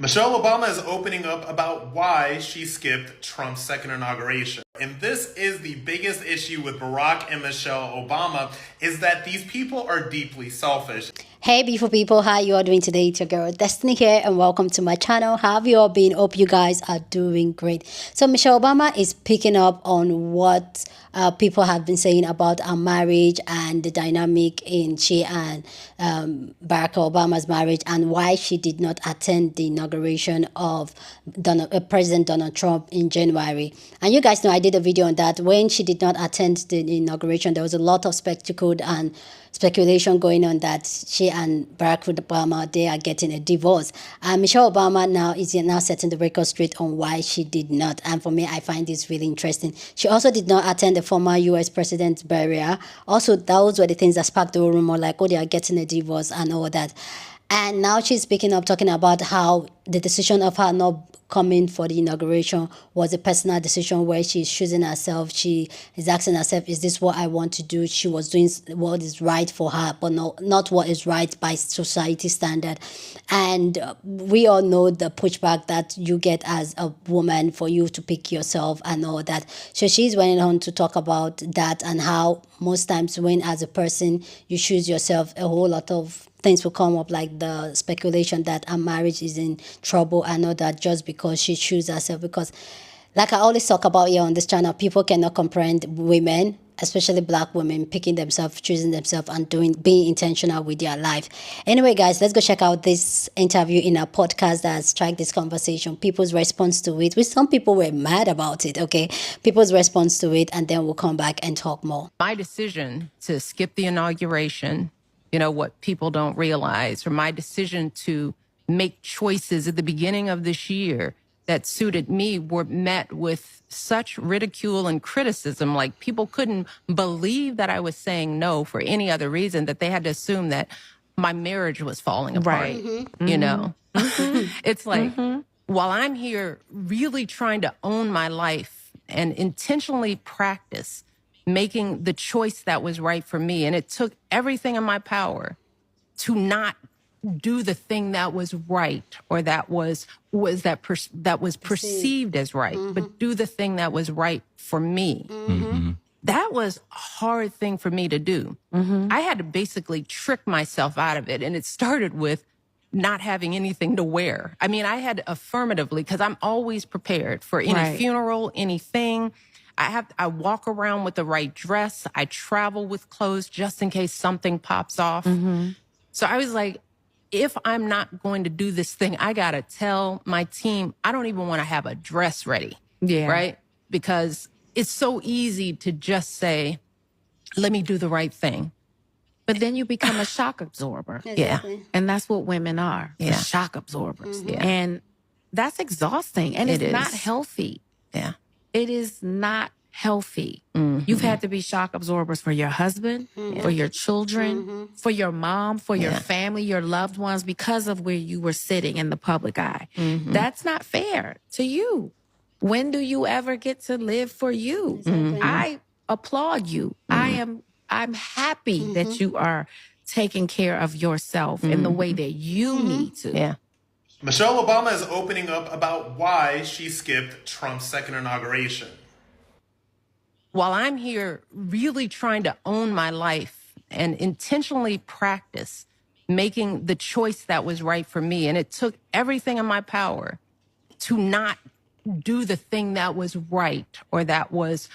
Michelle Obama is opening up about why she skipped Trump's second inauguration. And this is the biggest issue with Barack and Michelle Obama, is that these people are deeply selfish. Hey beautiful people, how you all doing today? It's your girl Destiny here and welcome to my channel. How have you all been? Hope you guys are doing great. So Michelle Obama is picking up on what people have been saying about our marriage and the dynamic in she and Barack Obama's marriage, and why she did not attend the inauguration of President Donald Trump in January. And you guys know I did a video on that. When she did not attend the inauguration, there was a lot of spectacle and speculation going on that she and Barack Obama, they are getting a divorce. And Michelle Obama now is setting the record straight on why she did not. And for me, I find this really interesting. She also did not attend the former U.S. president's burial. Also, those were the things that sparked the rumor, like, oh, they are getting a divorce and all that. And now she's speaking up, talking about how the decision of her not coming for the inauguration was a personal decision where she's choosing herself. She is asking herself, is this what I want to do? She was doing what is right for her, but not what is right by society standard. And we all know the pushback that you get as a woman for you to pick yourself and all that. So she's went on to talk about that and how most times when as a person you choose yourself, a whole lot of things will come up, like the speculation that our marriage is in trouble and all that, just because she chooses herself. Because like I always talk about here on this channel, people cannot comprehend women, especially black women, picking themselves, choosing themselves, and being intentional with their life. Anyway, guys, let's go check out this interview in a podcast that struck this conversation, people's response to it, which some people were mad about it, okay? People's response to it, and then we'll come back and talk more. My decision to skip the inauguration, you know, what people don't realize, or my decision to make choices at the beginning of this year that suited me, were met with such ridicule and criticism. Like, people couldn't believe that I was saying no for any other reason, that they had to assume that my marriage was falling apart. Right. Mm-hmm. You know, it's like, while I'm here really trying to own my life and intentionally practice making the choice that was right for me, and it took everything in my power to not do the thing that was right, or that was perceived as right, but do the thing that was right for me. That was a hard thing for me to do. I had to basically trick myself out of it, and it started with not having anything to wear. I mean, I had affirmatively, because I'm always prepared for any funeral, anything. I walk around with the right dress. I travel with clothes just in case something pops off. So I was like, if I'm not going to do this thing, I got to tell my team, I don't even want to have a dress ready. Yeah. Right? Because it's so easy to just say, let me do the right thing. But then you become a shock absorber. Exactly. Yeah. And that's what women are. Yeah. Shock absorbers. Yeah. And that's exhausting. And it's not healthy. Yeah. It is not healthy. You've had to be shock absorbers for your husband, for your children, for your mom, for your family, your loved ones, because of where you were sitting in the public eye. That's not fair to you. When do you ever get to live for you? Exactly. I applaud you. I'm happy that you are taking care of yourself in the way that you need to. Yeah. Michelle Obama is opening up about why she skipped Trump's second inauguration. While I'm here really trying to own my life and intentionally practice making the choice that was right for me, and it took everything in my power to not do the thing that was right, or that was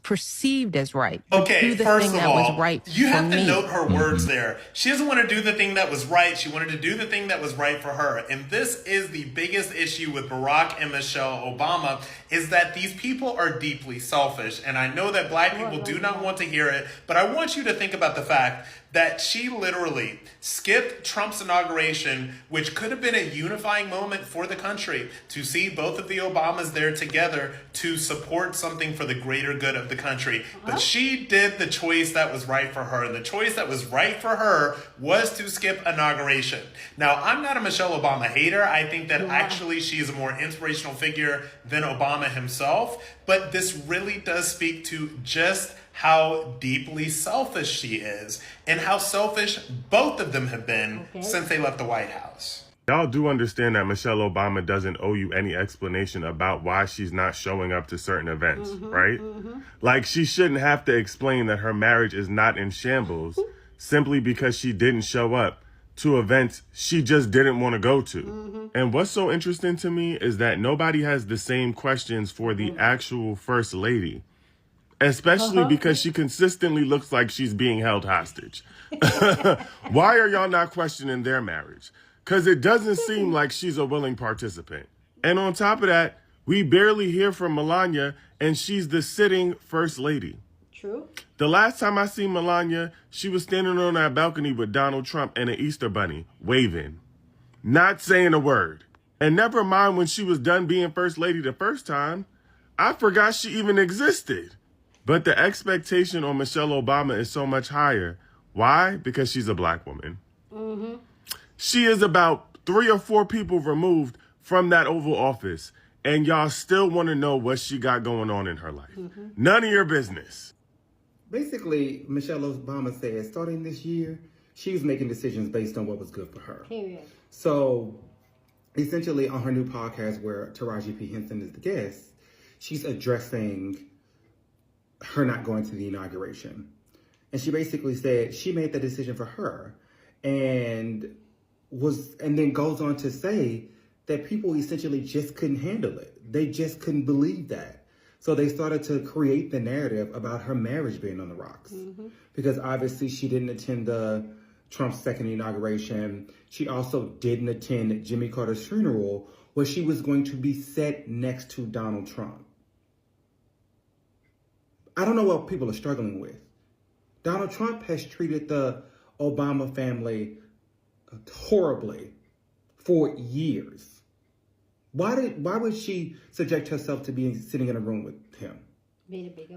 perceived as right. Okay, do the first thing of that all, was right you for have to me. note her words there. She doesn't want to do the thing that was right. She wanted to do the thing that was right for her. And this is the biggest issue with Barack and Michelle Obama, is that these people are deeply selfish. And I know that black people do not want to hear it, but I want you to think about the fact that she literally skipped Trump's inauguration, which could have been a unifying moment for the country, to see both of the Obamas there together to support something for the greater good of the country. But she did the choice that was right for her. And the choice that was right for her was to skip inauguration. Now, I'm not a Michelle Obama hater. I think that actually she is a more inspirational figure than Obama himself. But this really does speak to just how deeply selfish she is, and how selfish both of them have been since they left the White House. Y'all do understand that Michelle Obama doesn't owe you any explanation about why she's not showing up to certain events, right? Like, she shouldn't have to explain that her marriage is not in shambles simply because she didn't show up to events she just didn't want to go to. And what's so interesting to me is that nobody has the same questions for the actual First Lady, especially because she consistently looks like she's being held hostage. Why are y'all not questioning their marriage? Because it doesn't seem like she's a willing participant. And on top of that, we barely hear from Melania, and she's the sitting First Lady. True. The last time I seen Melania, she was standing on that balcony with Donald Trump and an Easter bunny, waving, not saying a word. And never mind when she was done being First Lady the first time, I forgot she even existed. But the expectation on Michelle Obama is so much higher. Why? Because she's a black woman. She is about 3 or 4 people removed from that Oval Office, and y'all still want to know what she got going on in her life. None of your business. Basically, Michelle Obama said starting this year, she was making decisions based on what was good for her. Period. So, essentially, on her new podcast where Taraji P. Henson is the guest, she's addressing her not going to the inauguration. And she basically said she made the decision for her, and then goes on to say that people essentially just couldn't handle it. They just couldn't believe that. So they started to create the narrative about her marriage being on the rocks. Because obviously she didn't attend Trump's second inauguration. She also didn't attend Jimmy Carter's funeral, where she was going to be set next to Donald Trump. I don't know what people are struggling with. Donald Trump has treated the Obama family horribly for years. Why would she subject herself to being sitting in a room with him?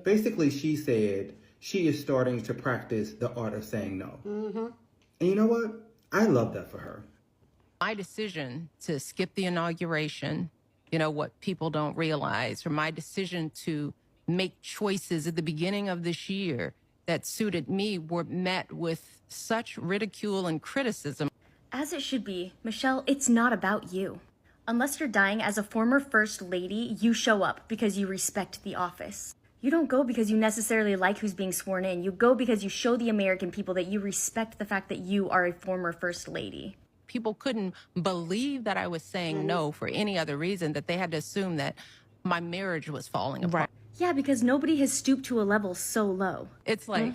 Basically, she said she is starting to practice the art of saying no. And you know what? I love that for her. My decision to skip the inauguration, you know, what people don't realize, or my decision to make choices at the beginning of this year that suited me were met with such ridicule and criticism. As it should be, Michelle, it's not about you. Unless you're dying as a former First Lady, you show up because you respect the office. You don't go because you necessarily like who's being sworn in. You go because you show the American people that you respect the fact that you are a former First Lady. People couldn't believe that I was saying no for any other reason, that they had to assume that my marriage was falling apart. Yeah, because nobody has stooped to a level so low. It's like,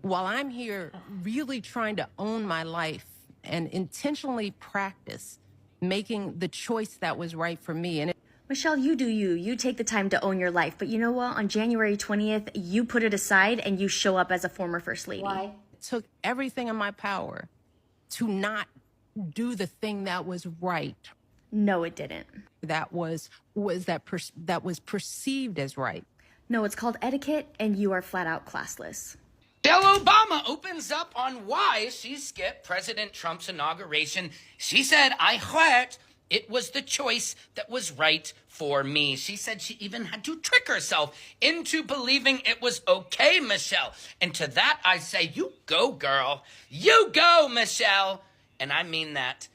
while I'm here really trying to own my life and intentionally practice making the choice that was right for me. And Michelle, you do you. You take the time to own your life. But you know what? On January 20th, you put it aside and you show up as a former First Lady. Why? it took everything in my power to not do the thing that was right. No, it didn't. That was perceived as right. No, it's called etiquette, and you are flat out classless. Michelle Obama opens up on why she skipped President Trump's inauguration. She said, I heard it was the choice that was right for me. She said she even had to trick herself into believing it was okay, Michelle. And to that, I say, you go, girl. You go, Michelle. And I mean that.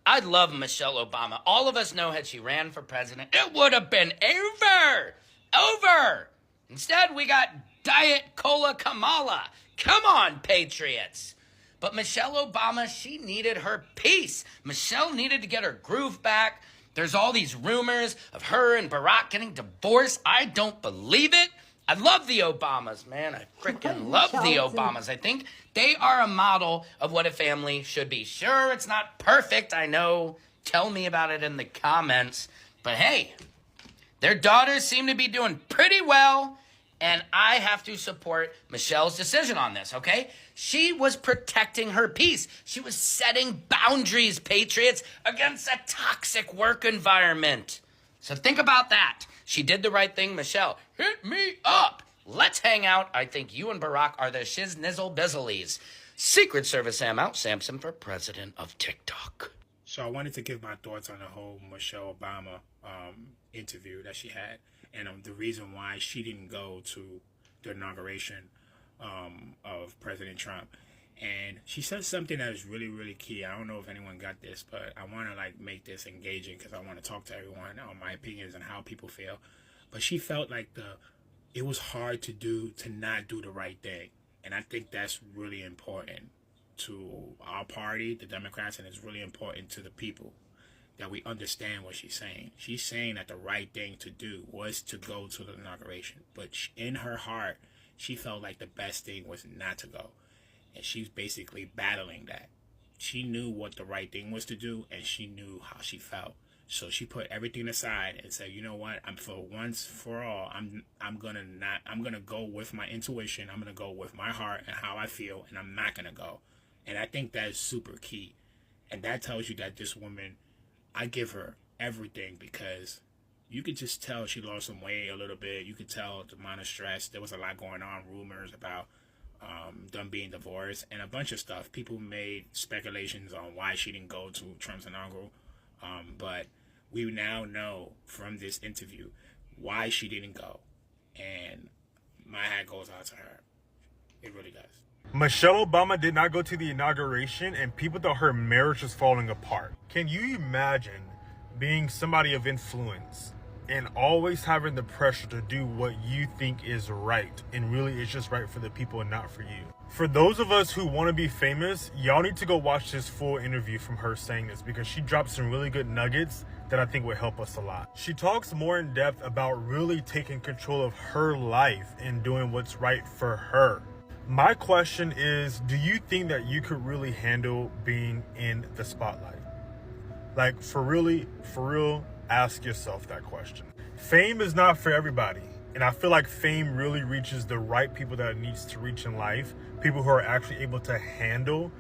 I love Michelle Obama. All of us know had she ran for president, it would have been over. Instead, we got Diet Cola Kamala. Come on, Patriots. But Michelle Obama, she needed her peace. Michelle needed to get her groove back. There's all these rumors of her and Barack getting divorced. I don't believe it. I love the Obamas, man. I freaking love the Obamas. I think they are a model of what a family should be. Sure, it's not perfect, I know. Tell me about it in the comments. But hey, their daughters seem to be doing pretty well, and I have to support Michelle's decision on this, okay? She was protecting her peace. She was setting boundaries, Patriots, against a toxic work environment. So think about that. She did the right thing, Michelle. Hit me up. Let's hang out. I think you and Barack are the shiz-nizzle-bizzlies. Secret Service Sam out. Samson for president of TikTok. So I wanted to give my thoughts on the whole Michelle Obama interview that she had, and the reason why she didn't go to the inauguration of President Trump. And she said something that is really, really key. I don't know if anyone got this, but I want to like make this engaging because I want to talk to everyone on my opinions and how people feel. But she felt like it was hard to not do the right thing. And I think that's really important to our party, the Democrats, and it's really important to the people that we understand what she's saying. She's saying that the right thing to do was to go to the inauguration. But in her heart, she felt like the best thing was not to go. And she's basically battling that. She knew what the right thing was to do, and she knew how she felt. So she put everything aside and said, you know what, for once for all, I'm gonna go with my intuition, I'm gonna go with my heart and how I feel, and I'm not gonna go. And I think that is super key. And that tells you that this woman, I give her everything, because you could just tell she lost some weight a little bit. You could tell the amount of stress. There was a lot going on, rumors about them being divorced and a bunch of stuff. People made speculations on why she didn't go to Trump's inaugural. But we now know from this interview why she didn't go. And my hat goes out to her. It really does. Michelle Obama did not go to the inauguration, and people thought her marriage was falling apart. Can you imagine being somebody of influence and always having the pressure to do what you think is right, and really it's just right for the people and not for you? For those of us who want to be famous, y'all need to go watch this full interview from her saying this, because she dropped some really good nuggets that I think would help us a lot. She talks more in depth about really taking control of her life and doing what's right for her. My question is, do you think that you could really handle being in the spotlight? Like, for real, ask yourself that question. Fame is not for everybody. And I feel like fame really reaches the right people that it needs to reach in life. People who are actually able to handle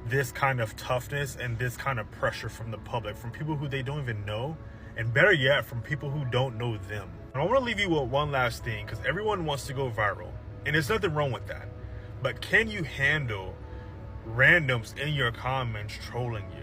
this kind of toughness and this kind of pressure from the public, from people who they don't even know, and better yet, from people who don't know them. And I want to leave you with one last thing, because everyone wants to go viral, and there's nothing wrong with that. But can you handle randoms in your comments trolling you?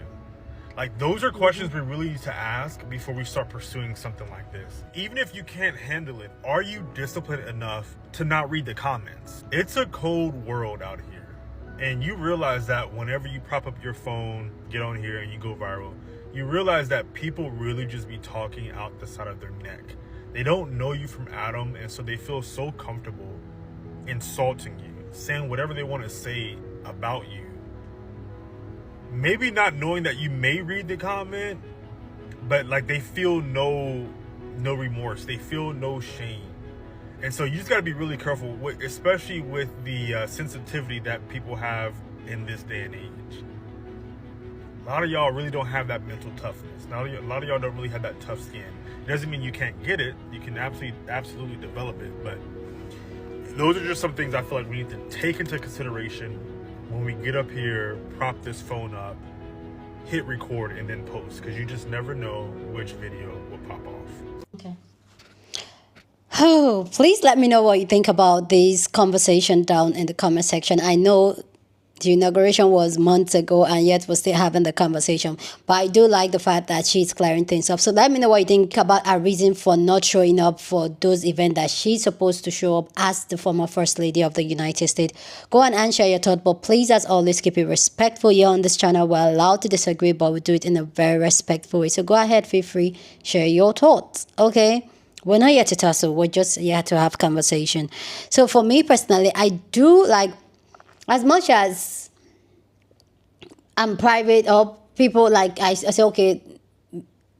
Like, those are questions we really need to ask before we start pursuing something like this. Even if you can't handle it, are you disciplined enough to not read the comments? It's a cold world out here. And you realize that whenever you prop up your phone, get on here, and you go viral, you realize that people really just be talking out the side of their neck. They don't know you from Adam, and so they feel so comfortable insulting you, saying whatever they want to say about you. Maybe not knowing that you may read the comment, but like they feel no remorse. They feel no shame. And so you just got to be really careful, especially with the sensitivity that people have in this day and age. A lot of y'all really don't have that mental toughness. A lot of y'all don't really have that tough skin. It doesn't mean you can't get it. You can absolutely develop it. But those are just some things I feel like we need to take into consideration when we get up here, prop this phone up, hit record, and then post, because you just never know which video will pop off. Okay. Oh, please let me know what you think about this conversation down in the comment section. I know the inauguration was months ago, and yet we're still having the conversation. But I do like the fact that she's clearing things up. So let me know what you think about her reason for not showing up for those events that she's supposed to show up as the former First Lady of the United States. Go on and share your thoughts, but please, as always, keep it respectful here on this channel. We're allowed to disagree, but we do it in a very respectful way. So go ahead, feel free, share your thoughts, okay? We're not here to tussle. We're just here to have conversation. So for me personally, I do like, as much as I'm private or people like, I say, okay,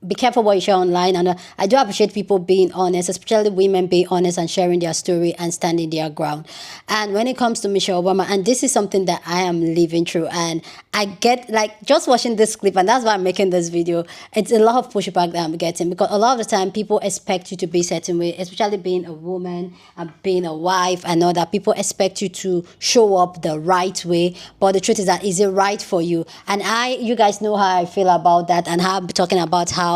be careful what you share online. And I do appreciate people being honest, especially women being honest and sharing their story and standing their ground. And when it comes to Michelle Obama, and this is something that I am living through, and I get, like, just watching this clip, and that's why I'm making this video, it's a lot of pushback that I'm getting, because a lot of the time people expect you to be a certain way, especially being a woman and being a wife. I know that people expect you to show up the right way, but the truth is that, is it right for you? And you guys know how I feel about that, and how I'm talking about how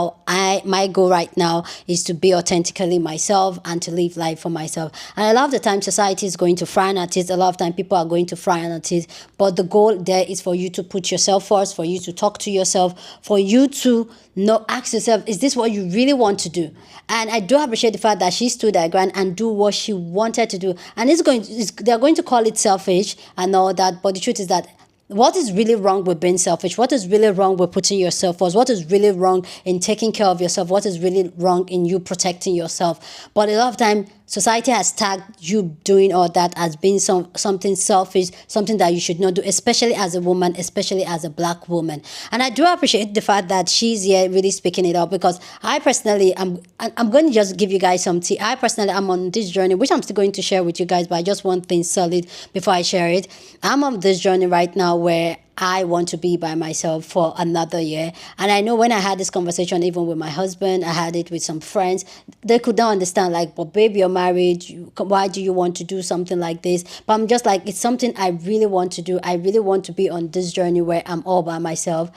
my goal right now is to be authentically myself and to live life for myself. And a lot of the time society is going to frown at it. A lot of time people are going to frown at it. But the goal there is for you to put yourself first, for you to talk to yourself, for you to ask yourself, is this what you really want to do? And I do appreciate the fact that she stood her ground and do what she wanted to do. And they're going to call it selfish and all that. But the truth is that what is really wrong with being selfish? What is really wrong with putting yourself first? What is really wrong in taking care of yourself? What is really wrong in you protecting yourself? But a lot of time, society has tagged you doing all that as being something selfish, something that you should not do, especially as a woman, especially as a black woman. And I do appreciate the fact that she's here really speaking it up, because I personally, I'm going to just give you guys some tea. I personally am on this journey, which I'm still going to share with you guys, but I just want things solid before I share it. I'm on this journey right now where I want to be by myself for another year. And I know when I had this conversation, even with my husband, I had it with some friends, they could not understand, like, but babe, you're married. Why do you want to do something like this? But I'm just like, it's something I really want to do. I really want to be on this journey where I'm all by myself,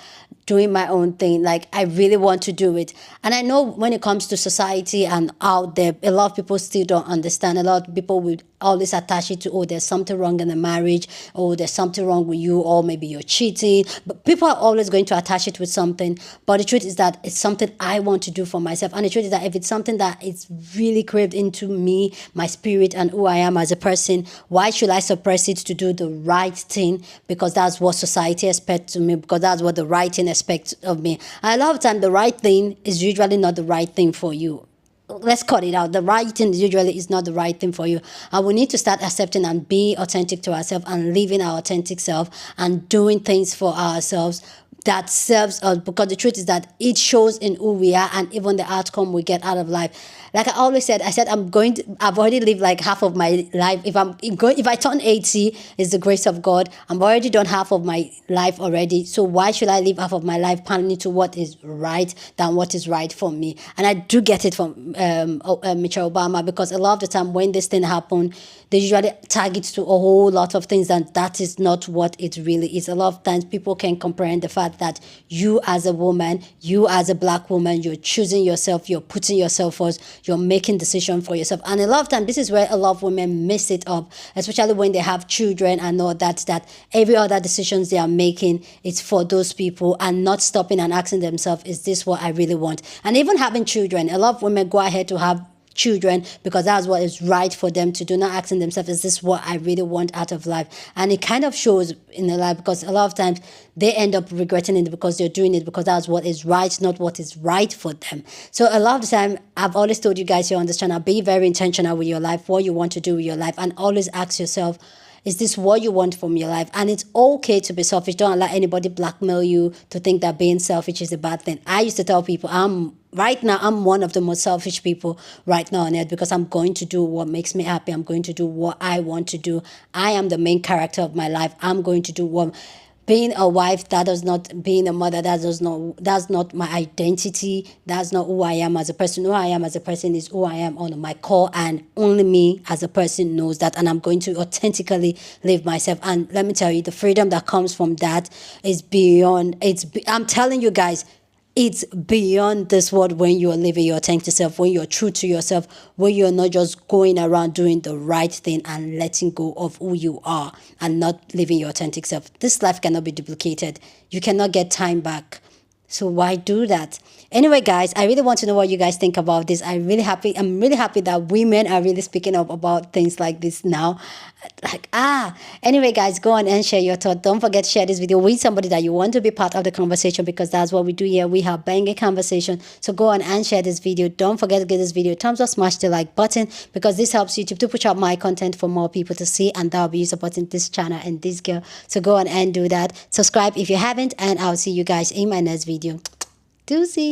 doing my own thing. Like, I really want to do it. And I know when it comes to society and out there, a lot of people still don't understand. A lot of people will always attach it to, oh, there's something wrong in the marriage, oh, there's something wrong with you, or maybe you're cheating. But people are always going to attach it with something. But the truth is that it's something I want to do for myself. And the truth is that if it's something that is really craved into me, my spirit, and who I am as a person, why should I suppress it to do the right thing? Because that's what society expects of me, because that's what the right thing expects of me. And a lot of time, the right thing is usually not the right thing for you. Let's cut it out. The right thing usually is not the right thing for you. And we need to start accepting and being authentic to ourselves and living our authentic self and doing things for ourselves that serves us, because the truth is that it shows in who we are and even the outcome we get out of life. Like I always said, I've already lived like half of my life. If I turn 80, it's the grace of God. I'm already done half of my life already. So why should I live half of my life planning to what is right than what is right for me? And I do get it from Michelle Obama, because a lot of the time when this thing happen, they usually tag it to a whole lot of things, and that is not what it really is. A lot of times people can comprehend the fact that you as a woman, you as a black woman, you're choosing yourself, you're putting yourself first, you're making decisions for yourself. And a lot of times, this is where a lot of women mess it up, especially when they have children and all that, that every other decisions they are making is for those people and not stopping and asking themselves, is this what I really want? And even having children, a lot of women go ahead to have children because that's what is right for them to do, not asking themselves, is this what I really want out of life? And it kind of shows in their life, because a lot of times they end up regretting it because they're doing it because that's what is right, not what is right for them. So a lot of the time, I've always told you guys here on this channel, be very intentional with your life, what you want to do with your life, and always ask yourself, is this what you want from your life? And it's okay to be selfish. Don't allow anybody blackmail you to think that being selfish is a bad thing. I used to tell people, right now, I'm one of the most selfish people right now on earth, because I'm going to do what makes me happy. I'm going to do what I want to do. I am the main character of my life. I'm going to do what... Being a wife, that does not, being a mother, that's not my identity. That's not who I am as a person. Who I am as a person is who I am on my core, and only me as a person knows that. And I'm going to authentically live myself. And let me tell you, the freedom that comes from that is beyond. I'm telling you guys, it's beyond this world when you're living your authentic self, when you're true to yourself, when you're not just going around doing the right thing and letting go of who you are and not living your authentic self. This life cannot be duplicated. You cannot get time back. So why do that? Anyway, guys, I really want to know what you guys think about this. I'm really happy that women are really speaking up about things like this now. Anyway, guys, go on and share your thoughts. Don't forget to share this video with somebody that you want to be part of the conversation, because that's what we do here. We have banging conversation. So go on and share this video. Don't forget to give this video a thumbs up, smash the like button, because this helps YouTube to push out my content for more people to see, and that'll be you supporting this channel and this girl. So go on and do that. Subscribe if you haven't, and I'll see you guys in my next video. Deuces.